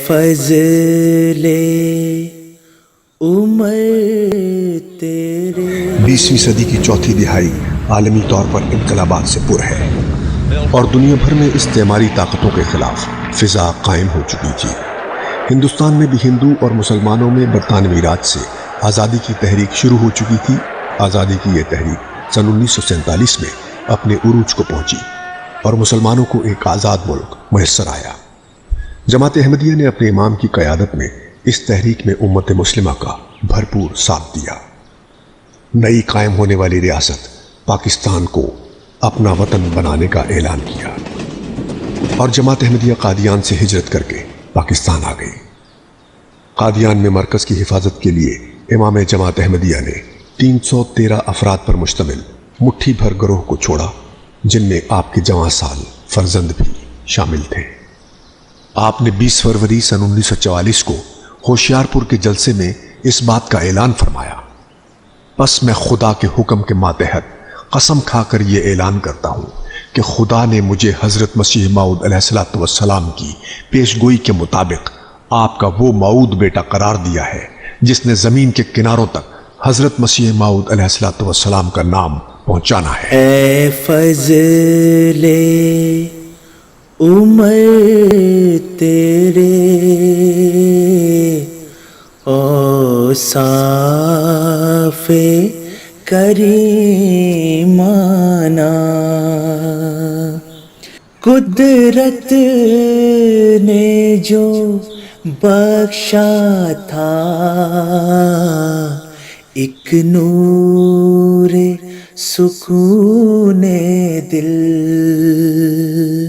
فضل عمر تیرے 20ویں صدی کی چوتھی دہائی عالمی طور پر انقلابات سے پر ہے اور دنیا بھر میں استعماری طاقتوں کے خلاف فضا قائم ہو چکی تھی۔ ہندوستان میں بھی ہندو اور مسلمانوں میں برطانوی راج سے آزادی کی تحریک شروع ہو چکی تھی۔ آزادی کی یہ تحریک سن 1947 میں اپنے عروج کو پہنچی اور مسلمانوں کو ایک آزاد ملک میسر آیا۔ جماعت احمدیہ نے اپنے امام کی قیادت میں اس تحریک میں امت مسلمہ کا بھرپور ساتھ دیا۔ نئی قائم ہونے والی ریاست پاکستان کو اپنا وطن بنانے کا اعلان کیا اور جماعت احمدیہ قادیان سے ہجرت کر کے پاکستان آ گئی۔ قادیان میں مرکز کی حفاظت کے لیے امام جماعت احمدیہ نے 313 افراد پر مشتمل مٹھی بھر گروہ کو چھوڑا، جن میں آپ کے جوان سال فرزند بھی شامل تھے۔ آپ نے 20 فروری سن 1944 کو ہوشیارپور کے جلسے میں اس بات کا اعلان فرمایا، بس میں خدا کے حکم کے ماتحت قسم کھا کر یہ اعلان کرتا ہوں کہ خدا نے مجھے حضرت مسیح موعود علیہ السلام کی پیشگوئی کے مطابق آپ کا وہ موعود بیٹا قرار دیا ہے جس نے زمین کے کناروں تک حضرت مسیح موعود علیہ السلام کا نام پہنچانا ہے۔ اے فضل عمر تیرے اوصاف کریمانہ قدرت نے جو بخشا تھا ایک نور سکون دل،